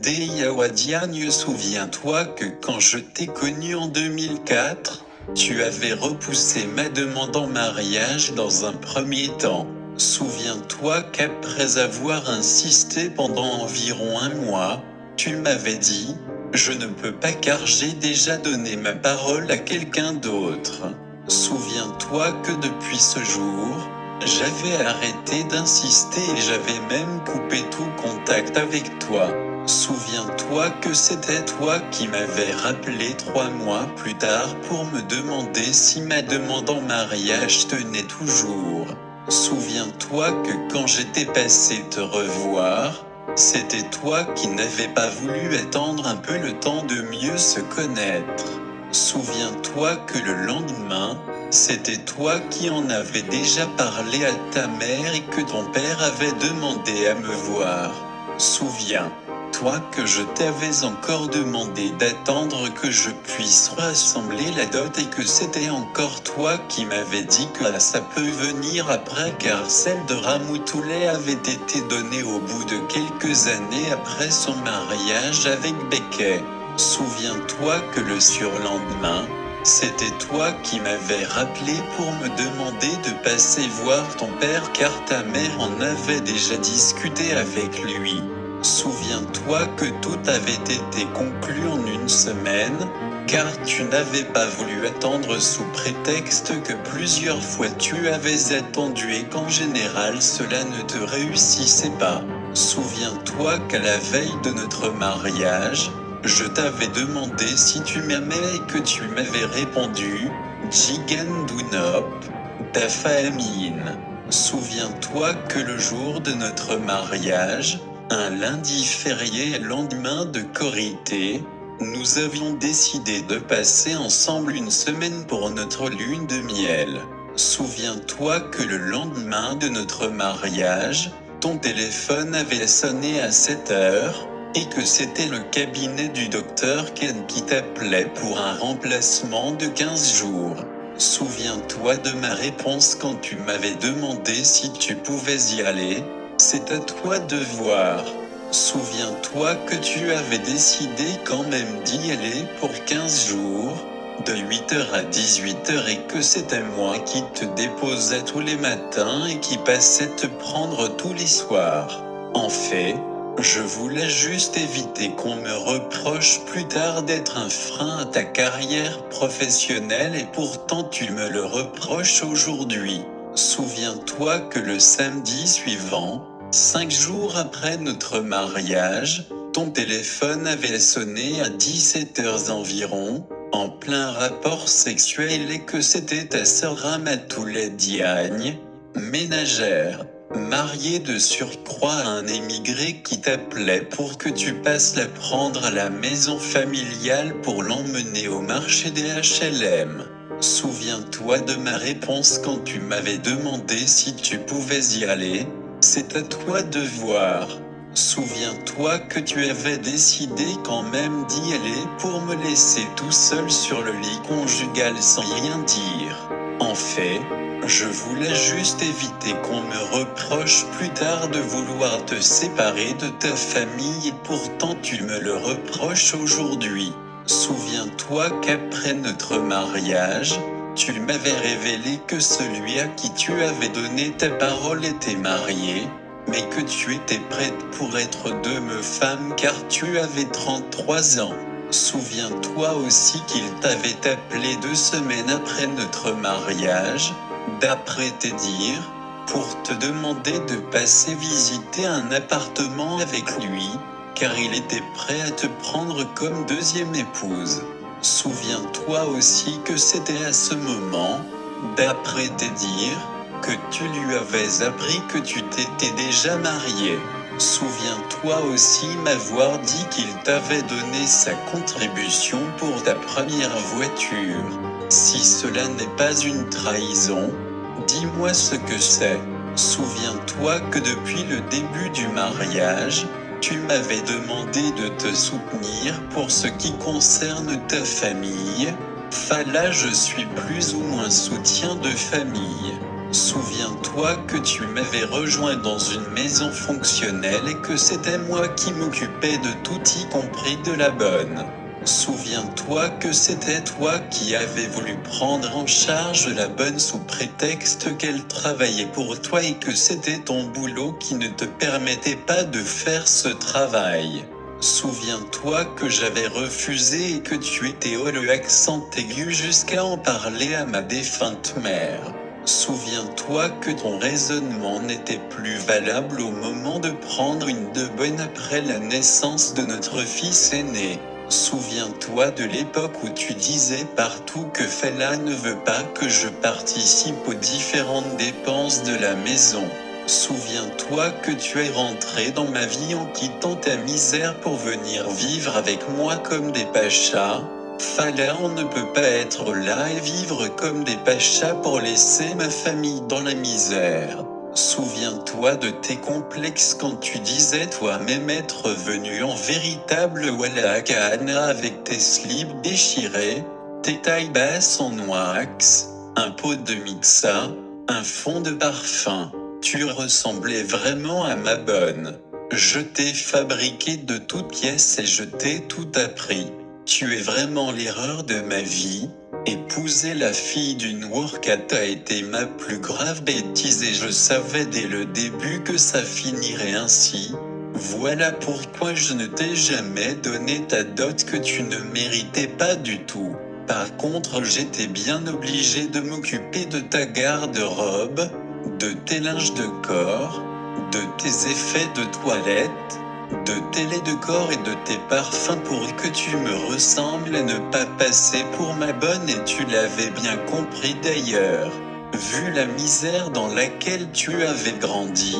Deyawa Diagne, souviens-toi que quand je t'ai connu en 2004, tu avais repoussé ma demande en mariage dans un premier temps. Souviens-toi qu'après avoir insisté pendant environ un mois, tu m'avais dit « Je ne peux pas car j'ai déjà donné ma parole à quelqu'un d'autre ». Souviens-toi que depuis ce jour, j'avais arrêté d'insister et j'avais même coupé tout contact avec toi. Souviens-toi que c'était toi qui m'avais rappelé 3 mois plus tard pour me demander si ma demande en mariage tenait toujours. Souviens-toi que quand j'étais passé te revoir, c'était toi qui n'avais pas voulu attendre un peu le temps de mieux se connaître. Souviens-toi que le lendemain, c'était toi qui en avais déjà parlé à ta mère et que ton père avait demandé à me voir. Souviens-toi que je t'avais encore demandé d'attendre que je puisse rassembler la dot et que c'était encore toi qui m'avais dit que ça peut venir après car celle de Ramoutoulé avait été donnée au bout de quelques années après son mariage avec Becquet. Souviens-toi que le surlendemain, c'était toi qui m'avais rappelé pour me demander de passer voir ton père car ta mère en avait déjà discuté avec lui. Souviens-toi que tout avait été conclu en une semaine, car tu n'avais pas voulu attendre sous prétexte que plusieurs fois tu avais attendu et qu'en général cela ne te réussissait pas. Souviens-toi qu'à la veille de notre mariage, je t'avais demandé si tu m'aimais et que tu m'avais répondu « Jigen Dunop, ta famille ». Souviens-toi que le jour de notre mariage, un lundi férié et lendemain de Korité, nous avions décidé de passer ensemble une semaine pour notre lune de miel. Souviens-toi que le lendemain de notre mariage, ton téléphone avait sonné à 7 heures, et que c'était le cabinet du docteur Ken qui t'appelait pour un remplacement de 15 jours. Souviens-toi de ma réponse quand tu m'avais demandé si tu pouvais y aller, c'est à toi de voir. Souviens-toi que tu avais décidé quand même d'y aller pour 15 jours, de 8h à 18h et que c'était moi qui te déposais tous les matins et qui passais te prendre tous les soirs. En fait, je voulais juste éviter qu'on me reproche plus tard d'être un frein à ta carrière professionnelle et pourtant tu me le reproches aujourd'hui. Souviens-toi que le samedi suivant, 5 jours après notre mariage, ton téléphone avait sonné à 17h environ, en plein rapport sexuel et que c'était ta sœur Ramatoulé Diagne, ménagère, mariée de surcroît à un émigré qui t'appelait pour que tu passes la prendre à la maison familiale pour l'emmener au marché des HLM. Souviens-toi de ma réponse quand tu m'avais demandé si tu pouvais y aller, c'est à toi de voir. Souviens-toi que tu avais décidé quand même d'y aller pour me laisser tout seul sur le lit conjugal sans rien dire. En fait, je voulais juste éviter qu'on me reproche plus tard de vouloir te séparer de ta famille et pourtant tu me le reproches aujourd'hui. Souviens-toi qu'après notre mariage, tu m'avais révélé que celui à qui tu avais donné ta parole était marié, mais que tu étais prête pour être de me femme car tu avais 33 ans. Souviens-toi aussi qu'il t'avait appelé 2 semaines après notre mariage, d'après tes dires, pour te demander de passer visiter un appartement avec lui, car il était prêt à te prendre comme deuxième épouse. Souviens-toi aussi que c'était à ce moment, d'après tes dires, que tu lui avais appris que tu t'étais déjà marié. Souviens-toi aussi m'avoir dit qu'il t'avait donné sa contribution pour ta première voiture. Si cela n'est pas une trahison, dis-moi ce que c'est. Souviens-toi que depuis le début du mariage, tu m'avais demandé de te soutenir pour ce qui concerne ta famille. Là je suis plus ou moins soutien de famille. Souviens-toi que tu m'avais rejoint dans une maison fonctionnelle et que c'était moi qui m'occupais de tout y compris de la bonne. Souviens-toi que c'était toi qui avais voulu prendre en charge la bonne sous prétexte qu'elle travaillait pour toi et que c'était ton boulot qui ne te permettait pas de faire ce travail. Souviens-toi que j'avais refusé et que tu étais le accent aigu jusqu'à en parler à ma défunte mère. Souviens-toi que ton raisonnement n'était plus valable au moment de prendre une de bonne après la naissance de notre fils aîné. Souviens-toi de l'époque où tu disais partout que Fela ne veut pas que je participe aux différentes dépenses de la maison. Souviens-toi que tu es rentré dans ma vie en quittant ta misère pour venir vivre avec moi comme des pachas. Fala, on ne peut pas être là et vivre comme des pachas pour laisser ma famille dans la misère. Souviens-toi de tes complexes quand tu disais toi-même être venu en véritable Wallahakana avec tes slips déchirés, tes tailles basses en wax, un pot de mixa, un fond de parfum. Tu ressemblais vraiment à ma bonne. Je t'ai fabriqué de toutes pièces et je t'ai tout appris. Tu es vraiment l'erreur de ma vie. Épouser la fille d'une workate a été ma plus grave bêtise et je savais dès le début que ça finirait ainsi. Voilà pourquoi je ne t'ai jamais donné ta dot que tu ne méritais pas du tout. Par contre, j'étais bien obligé de m'occuper de ta garde-robe, de tes linges de corps, de tes effets de toilette, de tes laits de corps et de tes parfums pour que tu me ressembles et ne pas passer pour ma bonne et tu l'avais bien compris d'ailleurs. Vu la misère dans laquelle tu avais grandi,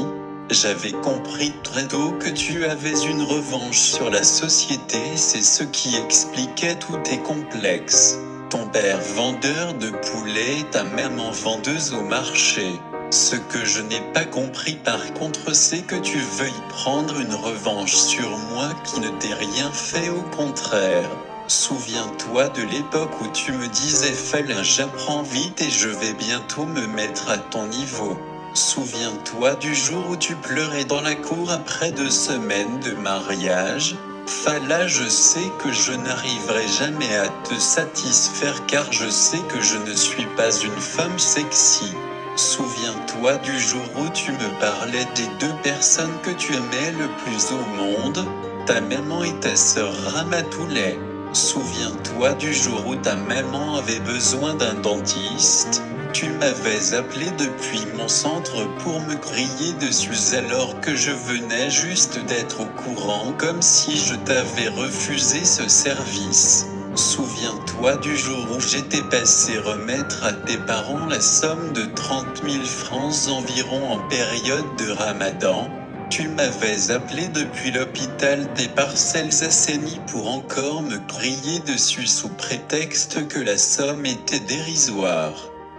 j'avais compris très tôt que tu avais une revanche sur la société et c'est ce qui expliquait tous tes complexes. Ton père vendeur de poulet et ta maman vendeuse au marché. Ce que je n'ai pas compris par contre c'est que tu veuilles prendre une revanche sur moi qui ne t'ai rien fait, au contraire. Souviens-toi de l'époque où tu me disais Fala, j'apprends vite et je vais bientôt me mettre à ton niveau. Souviens-toi du jour où tu pleurais dans la cour après 2 semaines de mariage. Fala, je sais que je n'arriverai jamais à te satisfaire car je sais que je ne suis pas une femme sexy. Souviens-toi du jour où tu me parlais des 2 personnes que tu aimais le plus au monde, ta maman et ta sœur Ramatoulaye. Souviens-toi du jour où ta maman avait besoin d'un dentiste. Tu m'avais appelé depuis mon centre pour me crier dessus alors que je venais juste d'être au courant comme si je t'avais refusé ce service. Souviens-toi du jour où j'étais passé remettre à tes parents la somme de 30 000 francs environ en période de Ramadan. Tu m'avais appelé depuis l'hôpital des Parcelles Assainies pour encore me crier dessus sous prétexte que la somme était dérisoire.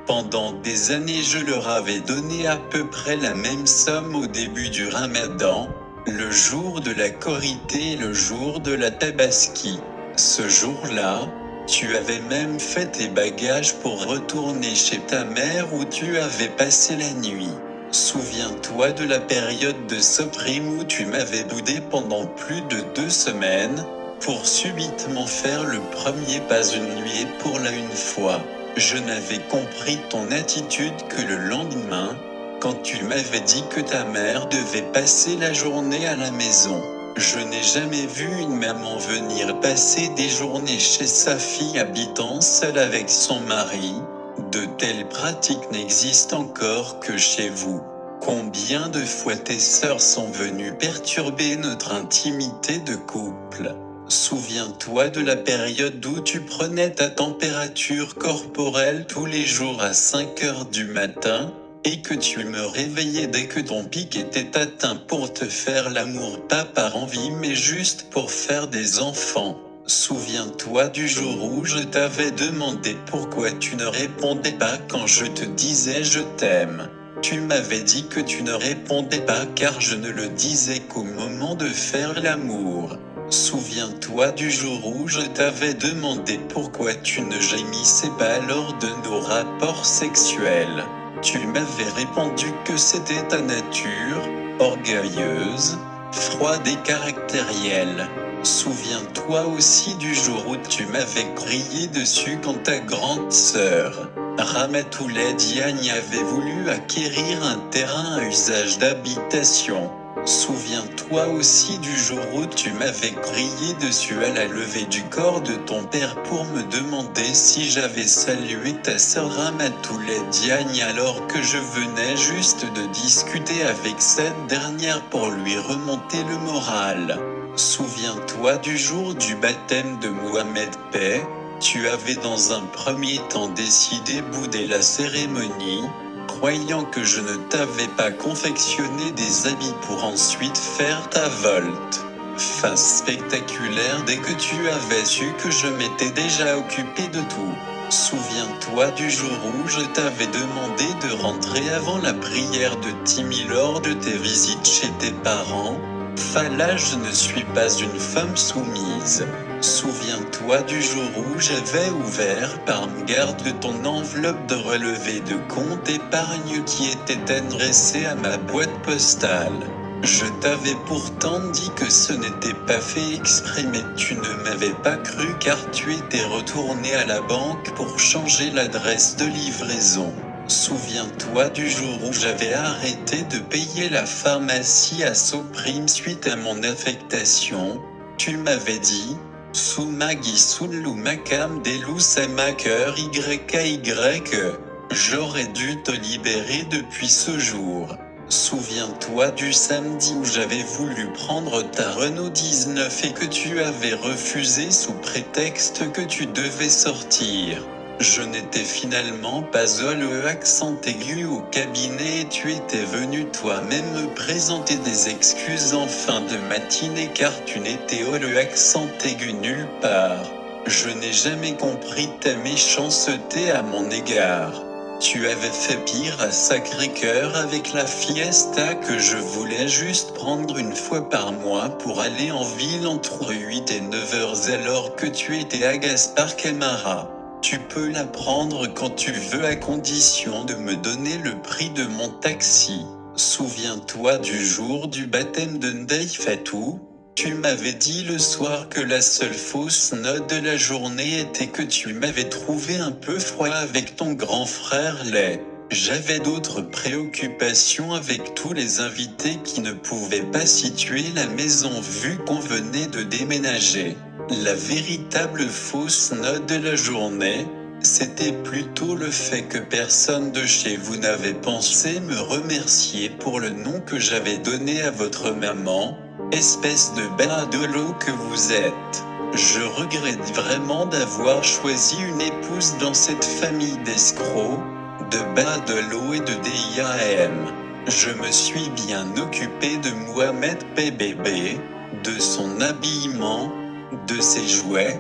Pendant des années je leur avais donné à peu près la même somme au début du Ramadan, le jour de la Korité et le jour de la Tabaski. Ce jour-là, tu avais même fait tes bagages pour retourner chez ta mère où tu avais passé la nuit. Souviens-toi de la période de Soprim où tu m'avais boudé pendant plus de 2 semaines, pour subitement faire le premier pas une nuit et pour la une fois. Je n'avais compris ton attitude que le lendemain, quand tu m'avais dit que ta mère devait passer la journée à la maison. Je n'ai jamais vu une maman venir passer des journées chez sa fille habitant seule avec son mari. De telles pratiques n'existent encore que chez vous. Combien de fois tes sœurs sont venues perturber notre intimité de couple? Souviens-toi de la période où tu prenais ta température corporelle tous les jours à 5 heures du matin, et que tu me réveillais dès que ton pic était atteint pour te faire l'amour pas par envie mais juste pour faire des enfants. Souviens-toi du jour où je t'avais demandé pourquoi tu ne répondais pas quand je te disais je t'aime. Tu m'avais dit que tu ne répondais pas car je ne le disais qu'au moment de faire l'amour. Souviens-toi du jour où je t'avais demandé pourquoi tu ne gémissais pas lors de nos rapports sexuels. Tu m'avais répondu que c'était ta nature, orgueilleuse, froide et caractérielle. Souviens-toi aussi du jour où tu m'avais crié dessus quand ta grande sœur, Ramatoulaye Diagne, avait voulu acquérir un terrain à usage d'habitation. Souviens-toi aussi du jour où tu m'avais crié dessus à la levée du corps de ton père pour me demander si j'avais salué ta sœur Ramatoulaye Diagne alors que je venais juste de discuter avec cette dernière pour lui remonter le moral. Souviens-toi du jour du baptême de Mohamed Paix. Tu avais dans un premier temps décidé bouder la cérémonie, croyant que je ne t'avais pas confectionné des habits pour ensuite faire ta volte face spectaculaire dès que tu avais su que je m'étais déjà occupé de tout. Souviens-toi du jour où je t'avais demandé de rentrer avant la prière de Timmy lors de tes visites chez tes parents. Fala, je ne suis pas une femme soumise. Souviens-toi du jour où j'avais ouvert par mégarde ton enveloppe de relevé de compte épargne qui était adressée à ma boîte postale. Je t'avais pourtant dit que ce n'était pas fait exprès, mais tu ne m'avais pas cru car tu étais retourné à la banque pour changer l'adresse de livraison. Souviens-toi du jour où j'avais arrêté de payer la pharmacie à Soprime suite à mon affectation. Tu m'avais dit, Soumagi Soulou Makam Delou Samaker YKY, j'aurais dû te libérer depuis ce jour. Souviens-toi du samedi où j'avais voulu prendre ta Renault 19 et que tu avais refusé sous prétexte que tu devais sortir. Je n'étais finalement pas le accent aigu au cabinet et tu étais venu toi-même me présenter des excuses en fin de matinée car tu n'étais le accent aigu nulle part. Je n'ai jamais compris ta méchanceté à mon égard. Tu avais fait pire à Sacré-Cœur avec la fiesta que je voulais juste prendre une fois par mois pour aller en ville entre 8 et 9 heures alors que tu étais à Gaspard Camara. Tu peux la prendre quand tu veux à condition de me donner le prix de mon taxi. Souviens-toi du jour du baptême de Ndeye Fatou. Tu m'avais dit le soir que la seule fausse note de la journée était que tu m'avais trouvé un peu froid avec ton grand frère laid. J'avais d'autres préoccupations avec tous les invités qui ne pouvaient pas situer la maison vu qu'on venait de déménager. La véritable fausse note de la journée, c'était plutôt le fait que personne de chez vous n'avait pensé me remercier pour le nom que j'avais donné à votre maman, espèce de baradelot que vous êtes. Je regrette vraiment d'avoir choisi une épouse dans cette famille d'escrocs, de baradelots et de DIAM. Je me suis bien occupé de Mohamed PBB, de son habillement, de ses jouets,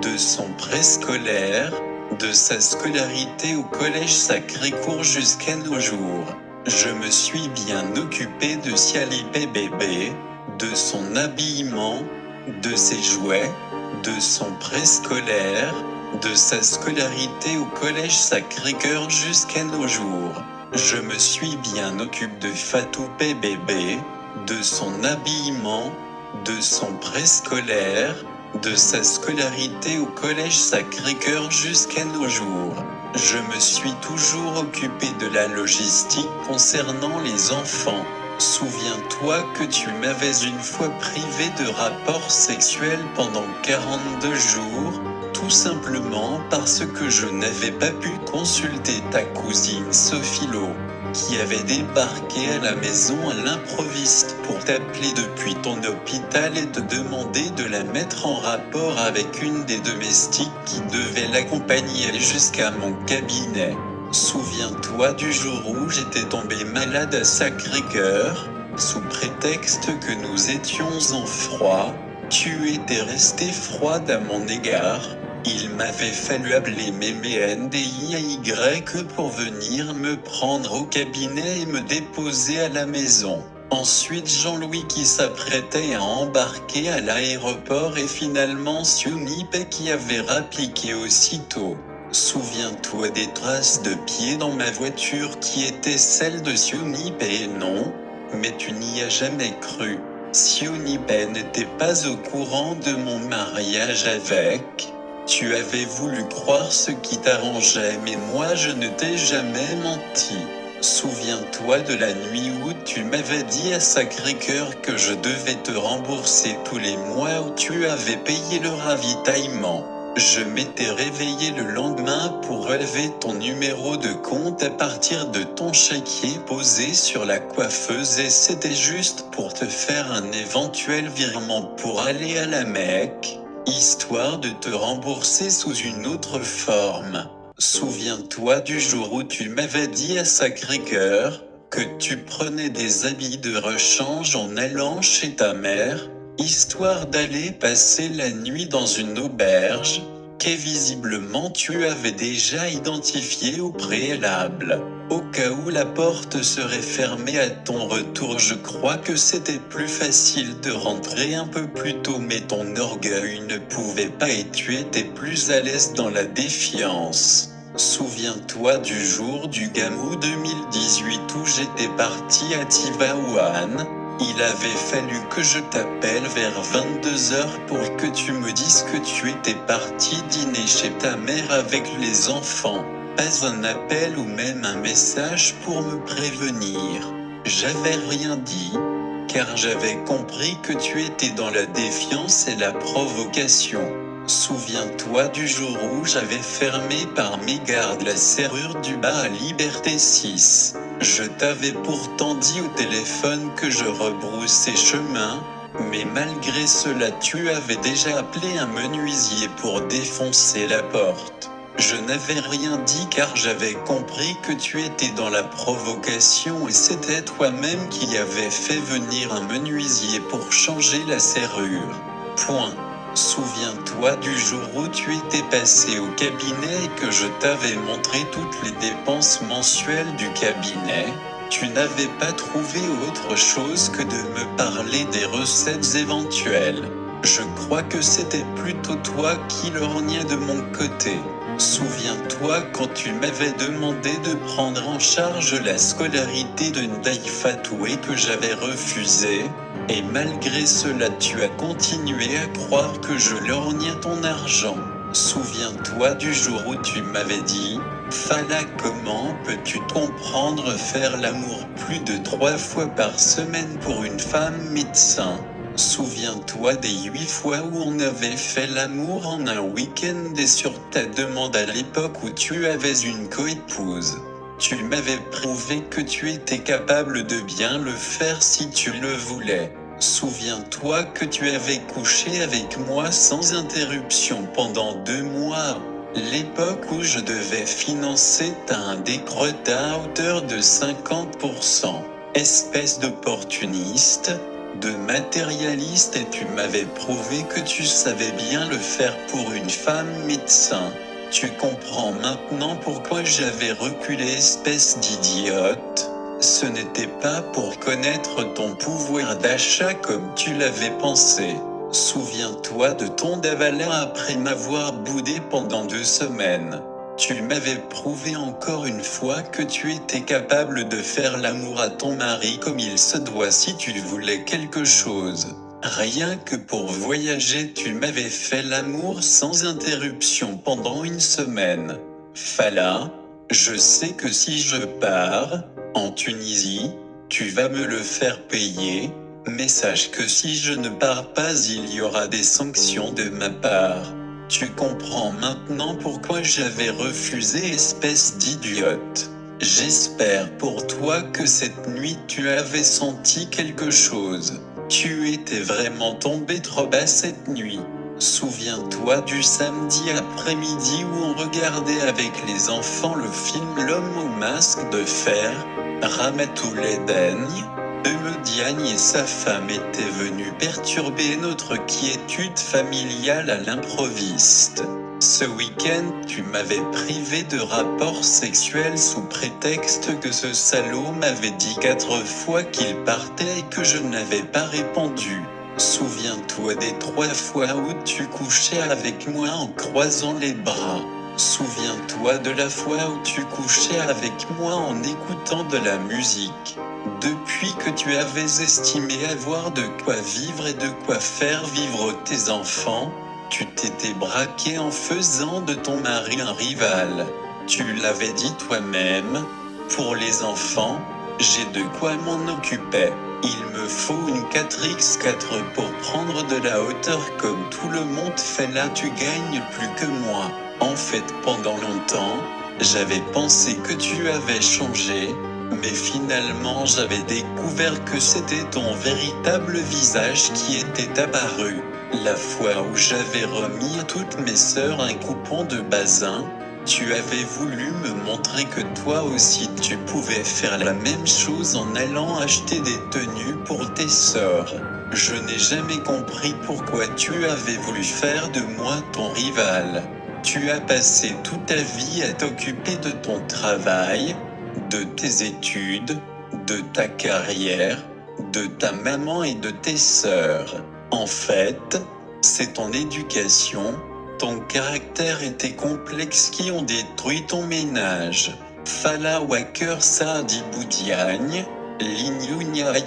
de son préscolaire, de sa scolarité au collège Sacré-Cœur jusqu'à nos jours. Je me suis bien occupé de Siali PBB, de son habillement, de ses jouets, de son préscolaire, de sa scolarité au collège Sacré-Cœur jusqu'à nos jours. Je me suis bien occupé de Fatou PBB, de son habillement, de son préscolaire, de sa scolarité au collège Sacré-Cœur jusqu'à nos jours. Je me suis toujours occupé de la logistique concernant les enfants. Souviens-toi que tu m'avais une fois privé de rapports sexuels pendant 42 jours, tout simplement parce que je n'avais pas pu consulter ta cousine Sophilo, qui avait débarqué à la maison à l'improviste pour t'appeler depuis ton hôpital et te demander de la mettre en rapport avec une des domestiques qui devait l'accompagner jusqu'à mon cabinet. Souviens-toi du jour où j'étais tombé malade à Sacré-Cœur, sous prétexte que nous étions en froid, tu étais resté froide à mon égard. Il m'avait fallu appeler Mémé NDIAY pour venir me prendre au cabinet et me déposer à la maison. Ensuite Jean-Louis qui s'apprêtait à embarquer à l'aéroport et finalement Siounipe qui avait rappliqué aussitôt. Souviens-toi des traces de pieds dans ma voiture qui étaient celles de Sionipé, non? Mais tu n'y as jamais cru. Sionipé n'était pas au courant de mon mariage avec. Tu avais voulu croire ce qui t'arrangeait, mais moi je ne t'ai jamais menti. Souviens-toi de la nuit où tu m'avais dit à Sacré-Cœur que je devais te rembourser tous les mois où tu avais payé le ravitaillement. Je m'étais réveillé le lendemain pour relever ton numéro de compte à partir de ton chéquier posé sur la coiffeuse et c'était juste pour te faire un éventuel virement pour aller à la Mecque, histoire de te rembourser sous une autre forme. Souviens-toi du jour où tu m'avais dit à Sacré-Cœur que tu prenais des habits de rechange en allant chez ta mère, histoire d'aller passer la nuit dans une auberge, que visiblement tu avais déjà identifié au préalable. Au cas où la porte serait fermée à ton retour, je crois que c'était plus facile de rentrer un peu plus tôt, mais ton orgueil ne pouvait pas et tu étais plus à l'aise dans la défiance. Souviens-toi du jour du Gamou 2018 où j'étais parti à Tivaouane. Il avait fallu que je t'appelle vers 22h pour que tu me dises que tu étais parti dîner chez ta mère avec les enfants. Pas un appel ou même un message pour me prévenir. J'avais rien dit, car j'avais compris que tu étais dans la défiance et la provocation. Souviens-toi du jour où j'avais fermé par mégarde la serrure du bar à Liberté 6. Je t'avais pourtant dit au téléphone que je rebroussais chemin, mais malgré cela tu avais déjà appelé un menuisier pour défoncer la porte. Je n'avais rien dit car j'avais compris que tu étais dans la provocation et c'était toi-même qui avais fait venir un menuisier pour changer la serrure. Point. Souviens-toi du jour où tu étais passé au cabinet et que je t'avais montré toutes les dépenses mensuelles du cabinet. Tu n'avais pas trouvé autre chose que de me parler des recettes éventuelles. Je crois que c'était plutôt toi qui lorgnais de mon côté. Souviens-toi quand tu m'avais demandé de prendre en charge la scolarité de Ndaï Fatou et que j'avais refusé. Et malgré cela tu as continué à croire que je lorgnais ton argent. Souviens-toi du jour où tu m'avais dit « Fala, comment peux-tu comprendre faire l'amour plus de 3 fois par semaine pour une femme médecin ?» Souviens-toi des 8 fois où on avait fait l'amour en un week-end et sur ta demande à l'époque où tu avais une coépouse. Tu m'avais prouvé que tu étais capable de bien le faire si tu le voulais. Souviens-toi que tu avais couché avec moi sans interruption pendant 2 mois. L'époque où je devais financer un décrotin à hauteur de 50%. Espèce d'opportuniste, de matérialiste, et tu m'avais prouvé que tu savais bien le faire pour une femme médecin. Tu comprends maintenant pourquoi j'avais reculé, espèce d'idiote. Ce n'était pas pour connaître ton pouvoir d'achat comme tu l'avais pensé. Souviens-toi de ton davala après m'avoir boudé pendant 2 semaines. Tu m'avais prouvé encore une fois que tu étais capable de faire l'amour à ton mari comme il se doit si tu voulais quelque chose. Rien que pour voyager, tu m'avais fait l'amour sans interruption pendant 1 semaine. Fala, je sais que si je pars, en Tunisie, tu vas me le faire payer, mais sache que si je ne pars pas, il y aura des sanctions de ma part. Tu comprends maintenant pourquoi j'avais refusé, espèce d'idiote. J'espère pour toi que cette nuit tu avais senti quelque chose. Tu étais vraiment tombé trop bas cette nuit. Souviens-toi du samedi après-midi où on regardait avec les enfants le film L'homme au masque de fer. Ramatoulaye Daigne, Diagne et sa femme étaient venus perturber notre quiétude familiale à l'improviste. Ce week-end, tu m'avais privé de rapports sexuels sous prétexte que ce salaud m'avait dit 4 fois qu'il partait et que je n'avais pas répondu. Souviens-toi des 3 fois où tu couchais avec moi en croisant les bras. Souviens-toi de la fois où tu couchais avec moi en écoutant de la musique. Depuis que tu avais estimé avoir de quoi vivre et de quoi faire vivre tes enfants, tu t'étais braqué en faisant de ton mari un rival. Tu l'avais dit toi-même, pour les enfants, j'ai de quoi m'en occuper. Il me faut une 4x4 pour prendre de la hauteur comme tout le monde fait là, tu gagnes plus que moi. En fait, pendant longtemps, j'avais pensé que tu avais changé, mais finalement j'avais découvert que c'était ton véritable visage qui était apparu. La fois où j'avais remis à toutes mes sœurs un coupon de basin, tu avais voulu me montrer que toi aussi tu pouvais faire la même chose en allant acheter des tenues pour tes sœurs. Je n'ai jamais compris pourquoi tu avais voulu faire de moi ton rival. Tu as passé toute ta vie à t'occuper de ton travail, de tes études, de ta carrière, de ta maman et de tes sœurs. En fait, c'est ton éducation, ton caractère et tes complexes qui ont détruit ton ménage. Fala Waker Saadi Boudiagne, Lignouniaye,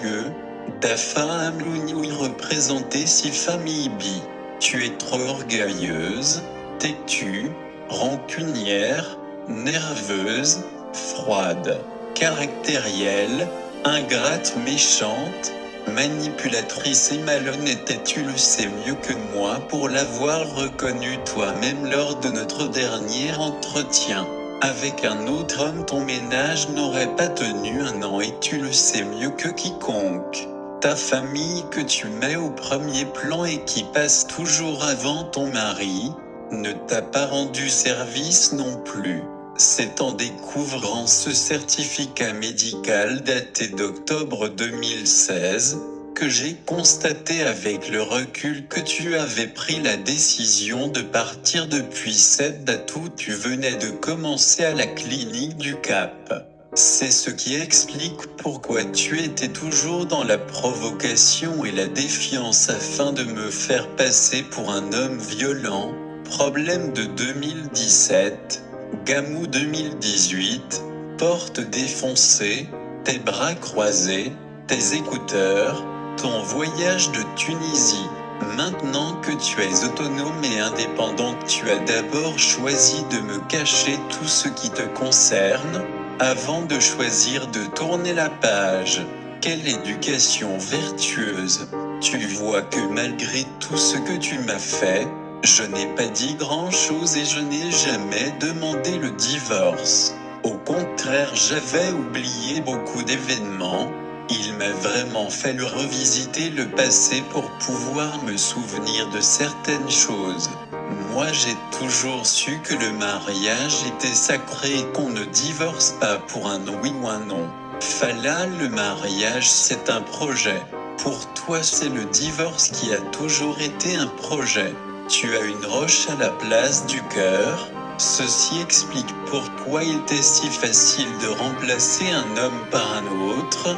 Dafa Amlouni représenté si famille bi. Tu es trop orgueilleuse, têtue, rancunière, nerveuse, froide, caractérielle, ingrate, méchante, manipulatrice et malhonnête, et tu le sais mieux que moi pour l'avoir reconnu toi-même lors de notre dernier entretien. Avec un autre homme, ton ménage n'aurait pas tenu 1 an et tu le sais mieux que quiconque. Ta famille que tu mets au premier plan et qui passe toujours avant ton mari, ne t'a pas rendu service non plus. C'est en découvrant ce certificat médical daté d'octobre 2016 que j'ai constaté avec le recul que tu avais pris la décision de partir depuis cette date où tu venais de commencer à la clinique du Cap. C'est ce qui explique pourquoi tu étais toujours dans la provocation et la défiance afin de me faire passer pour un homme violent. Problème de 2017, Gamou 2018, porte défoncée, tes bras croisés, tes écouteurs, ton voyage de Tunisie. Maintenant que tu es autonome et indépendante, tu as d'abord choisi de me cacher tout ce qui te concerne, avant de choisir de tourner la page. Quelle éducation vertueuse! Tu vois que malgré tout ce que tu m'as fait, je n'ai pas dit grand-chose et je n'ai jamais demandé le divorce. Au contraire, j'avais oublié beaucoup d'événements. Il m'a vraiment fallu revisiter le passé pour pouvoir me souvenir de certaines choses. Moi, j'ai toujours su que le mariage était sacré et qu'on ne divorce pas pour un oui ou un non. Fala, le mariage, c'est un projet. Pour toi, c'est le divorce qui a toujours été un projet. Tu as une roche à la place du cœur. Ceci explique pourquoi il était si facile de remplacer un homme par un autre,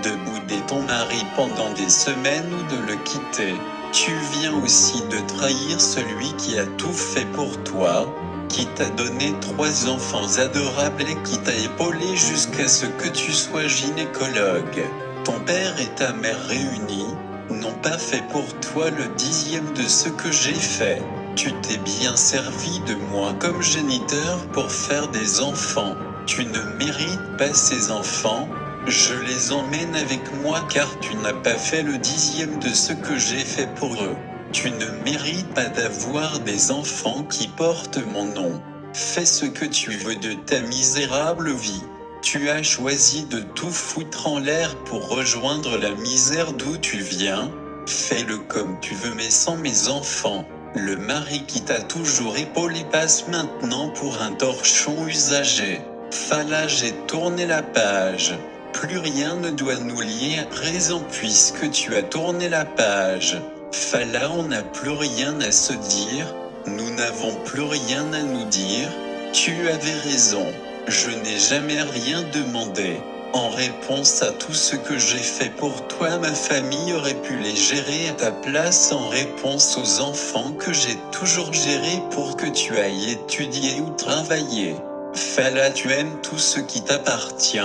de bouder ton mari pendant des semaines ou de le quitter. Tu viens aussi de trahir celui qui a tout fait pour toi, qui t'a donné 3 enfants adorables et qui t'a épaulé jusqu'à ce que tu sois gynécologue. Ton père et ta mère réunis n'ont pas fait pour toi le 10e de ce que j'ai fait. Tu t'es bien servi de moi comme géniteur pour faire des enfants. Tu ne mérites pas ces enfants. Je les emmène avec moi car tu n'as pas fait le 10e de ce que j'ai fait pour eux. Tu ne mérites pas d'avoir des enfants qui portent mon nom. Fais ce que tu veux de ta misérable vie. Tu as choisi de tout foutre en l'air pour rejoindre la misère d'où tu viens. Fais-le comme tu veux mais sans mes enfants. Le mari qui t'a toujours épaulé passe maintenant pour un torchon usagé. Fala, j'ai tourné la page. Plus rien ne doit nous lier à présent puisque tu as tourné la page. Fala, on n'a plus rien à se dire. Nous n'avons plus rien à nous dire. Tu avais raison. Je n'ai jamais rien demandé. En réponse à tout ce que j'ai fait pour toi, ma famille aurait pu les gérer à ta place en réponse aux enfants que j'ai toujours gérés pour que tu ailles étudier ou travailler. Fala, tu aimes tout ce qui t'appartient.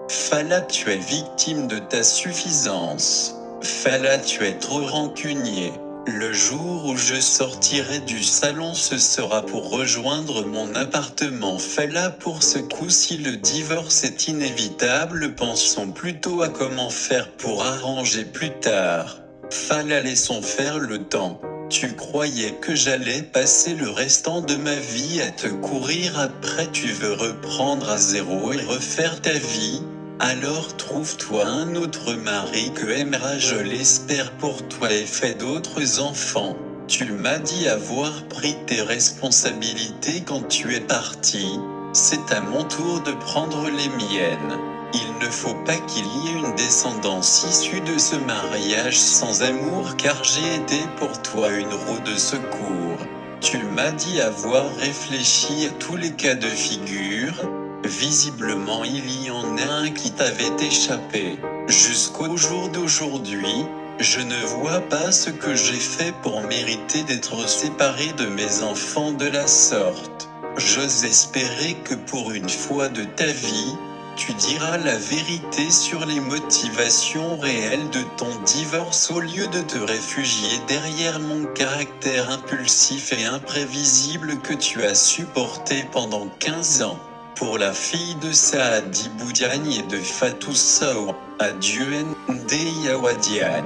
Fala, tu es victime de ta suffisance. Fala, tu es trop rancunier. Le jour où je sortirai du salon, ce sera pour rejoindre mon appartement. Fala, pour ce coup, si le divorce est inévitable, pensons plutôt à comment faire pour arranger plus tard. Fala, laissons faire le temps. Tu croyais que j'allais passer le restant de ma vie à te courir après, tu veux reprendre à zéro et refaire ta vie? Alors trouve-toi un autre mari que aimera, je l'espère pour toi, et fais d'autres enfants. Tu m'as dit avoir pris tes responsabilités quand tu es parti. C'est à mon tour de prendre les miennes. Il ne faut pas qu'il y ait une descendance issue de ce mariage sans amour, car j'ai été pour toi une roue de secours. Tu m'as dit avoir réfléchi à tous les cas de figure. Visiblement il y en a un qui t'avait échappé. Jusqu'au jour d'aujourd'hui, je ne vois pas ce que j'ai fait pour mériter d'être séparé de mes enfants de la sorte. J'ose espérer que pour une fois de ta vie, tu diras la vérité sur les motivations réelles de ton divorce au lieu de te réfugier derrière mon caractère impulsif et imprévisible que tu as supporté pendant 15 ans. Pour la fille de Saadi Boudiagne et de Fatou Sow, adieu Ndeye Awadiagne.